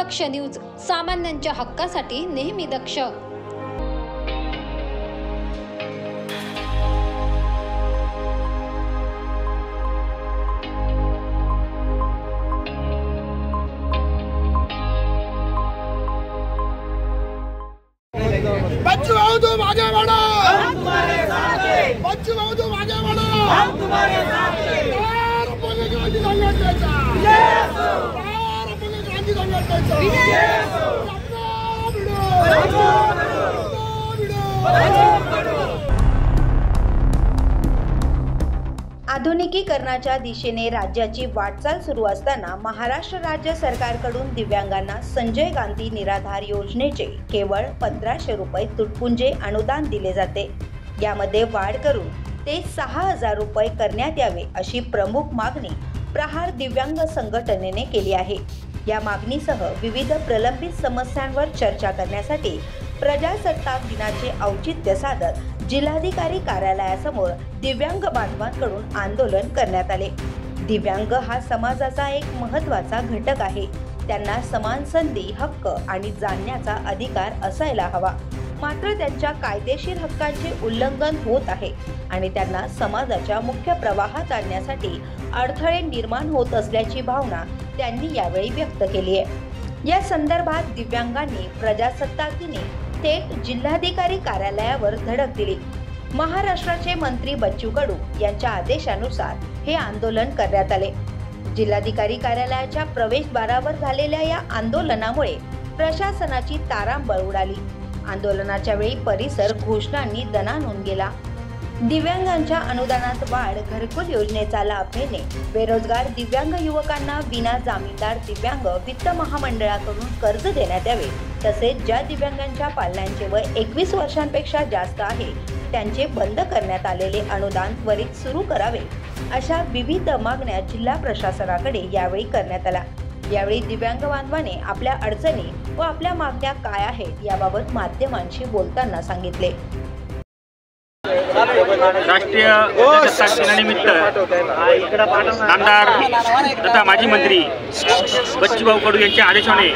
दक्ष news, सामान्यांच्या हक्कासाठी नेहमी दक्ष। बच्चू भाऊ तुम आगे बढ़ो, हम तुम्हारे साथ हैं। बच्चू भाऊ तुम आगे बढ़ो, हम तुम्हारे साथ हैं। गांधी संघटनेचा गांधी संघटनेचा आधुनिकीकरणाच्या दिशेने राज्याची वाटचाल सुरू असताना महाराष्ट्र राज्य सरकारकडून दिव्यांगांना संजय गांधी निराधार योजनेचे केवळ 1500 रुपये तुटपुंजे अनुदान दिले जाते। यामध्ये वाढ करून ते 6000 रुपये करण्यात यावे अशी प्रमुख मागणी प्रहार दिव्यांग संघटनेने केली आहे। या मागणीसह विविध प्रलंबित समस्यांवर चर्चा करण्यासाठी प्रजासत्ताक दिनाचे औचित्य साधत जिल्हाधिकारी कार्यालयासमोर दिव्यांग बांधवांकडून आंदोलन करण्यात आले। दिव्यांग हा समाजाचा एक महत्त्वाचा घटक आहे। त्यांना समान संधी, हक्क आणि जाणण्याचा अधिकार असायला हवा। मात्र त्यांच्या कायदेशीर हक्कांचे उल्लंघन होत आहे आणि त्यांना समाजाच्या मुख्य प्रवाहात आणण्यासाठी अडथळे निर्माण होत असल्याची भावना त्यांनी यावेळी व्यक्त केली आहे। या संदर्भात दिव्यांगांनी प्रजासत्ताक दिनी थेट जिल्हाधिकारी कार्यालयावर धडक दिली। महाराष्ट्राचे मंत्री बच्चू कडू यांच्या आदेशानुसार हे आंदोलन करण्यात आले। जिल्हाधिकारी कार्यालयाच्या प्रवेशद्वारावर झालेल्या या आंदोलनामुळे प्रशासनाची तारांबळ उडाली। आंदोलनाच्या वेळी परिसर घोषणांनी दणाणून गेला। दिव्यांगांच्या अनुदानात वाढ, घरकुल योजनेचा लाभ मिळणे, बेरोजगार दिव्यांग युवकांना विना जामीनदार दिव्यांग वित्त महामंडळाकडून कर्ज देण्यात यावे, तसेच ज्या दिव्यांगांच्या पालकांचे वय 21 वर्षांपेक्षा जास्त आहे त्यांचे बंद करण्यात आलेले अनुदान त्वरित सुरू करावे, अशा विविध मागण्या जिल्हा प्रशासनाकडे यावेळी करण्यात आल्या। यावेळी दिव्यांग बांधवाने आपल्या अडचणी व आपल्या मागण्या काय आहेत याबाबत माध्यमांशी बोलताना सांगितले। राष्ट्रीय प्रजासत्ताक दिनानिमित्त आमदार तथा माजी मंत्री बच्चूभाऊ कडू यांच्या आदेशाने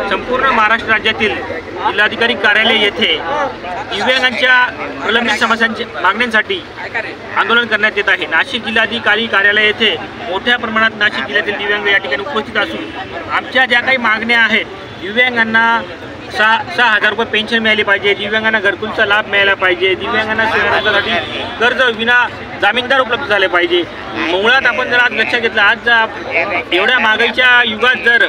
संपूर्ण महाराष्ट्र राज्यातील जिल्हाधिकारी कार्यालय येथे दिव्यांगांच्या प्रलंबित समस्यांच्या मागण्यांसाठी आंदोलन करण्यात येत आहे। नाशिक जिल्हाधिकारी कार्यालय येथे मोठ्या प्रमाणात नाशिक जिल्ह्यातील दिव्यांग या ठिकाणी उपस्थित असून आमच्या ज्या काही मागण्या आहेत, दिव्यांगांना 6000 रुपये पेन्शन मिळाली पाहिजे, दिव्यांगांना घरकुलचा लाभ मिळाला पाहिजे, दिव्यांगांना शिक्षणासाठी कर्ज विना जामीनदार उपलब्ध झाले पाहिजे। मुळात आपण जर आज लक्षात घेतलं, आज एवढ्या महागाईच्या युगात जर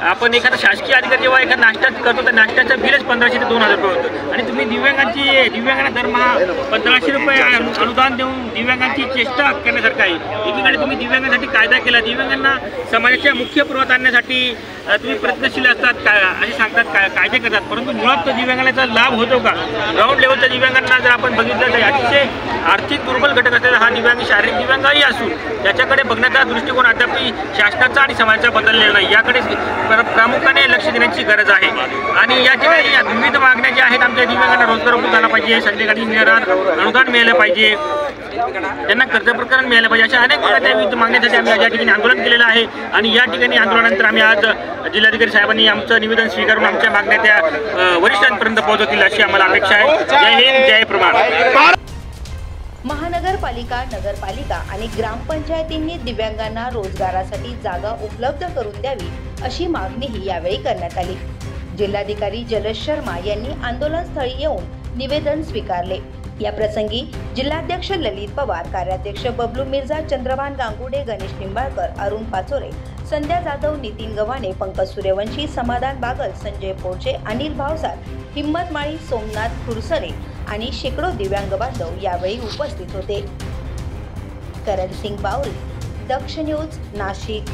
आपण एखादा शासकीय अधिकारी जेव्हा एखादा नाश्ता करतो तर नाश्त्याचं बिलच 1500 ते 2000 रुपये होतं आणि तुम्ही दिव्यांगांना दरमहा 1500 रुपये अनुदान देऊन दिव्यांगांची चेष्टा करण्यासारखं आहे। एकीकडे तुम्ही दिव्यांगांसाठी कायदा केला, दिव्यांगांना समाजाच्या मुख्य प्रवाहात आणण्यासाठी तुम्ही प्रयत्नशील असतात असे सांगतात, कायदे करतात, परंतु मुळात तो दिव्यांगांचा लाभ होतो का? ग्राउंड लेवलच्या दिव्यांगांना जर आपण बघितलं तर अतिशय आर्थिक दुर्बल घटक असलेला हा दिव्यांग शारीरिक दिव्यांगही असून त्याच्याकडे बघण्याचा दृष्टिकोन अद्यापही शासनाचा आणि समाजाचा बदललेला नाही। याकडे प्रामुख्याने लक्ष देण्याची गरज आहे आणि या ठिकाणी विविध मागण्या ज्या आहेत, आमच्या दिव्यांगांना रोजगार उपलब्ध झाला पाहिजे, संजय गांधी निराधार अनुदान मिळालं पाहिजे, त्यांना कर्ज प्रकरण मिळालं पाहिजे, अशा अनेक विविध मागण्यासाठी आम्ही या ठिकाणी आंदोलन केलेलं आहे आणि या ठिकाणी आंदोलनानंतर आम्ही आज जिल्हाधिकारी साहेबांनी आमचं निवेदन स्वीकारून आमच्या मागण्या त्या वरिष्ठांपर्यंत पोहोचवतील अशी आम्हाला अपेक्षा आहे। जय हिंद, जय प्रमाण। महानगरपालिका, नगरपालिका आणि ग्रामपंचायतींनी दिव्यांगांना रोजगारासाठी जागा उपलब्ध करून द्यावी अशी मागणीही यावेळी करण्यात आली। जिल्हाधिकारी जलज शर्मा यांनी आंदोलनस्थळी येऊन निवेदन स्वीकारले। या प्रसंगी जिल्हाध्यक्ष ललित पवार, कार्याध्यक्ष बबलू मिर्झा, चंद्रभान गांगुडे, गणेश निंबाळकर, अरुण पाचोरे, संध्या जाधव, नितीन गव्हाणे, पंकज सूर्यवंशी, समाधान बागल, संजय पोरचे, अनिल भावसार, हिम्मत माळी, सोमनाथ खुरसरे आणि शेकडो दिव्यांग बांधव यावेळी उपस्थित होते। करण सिंग बाउरी, दक्ष न्यूज, नाशिक।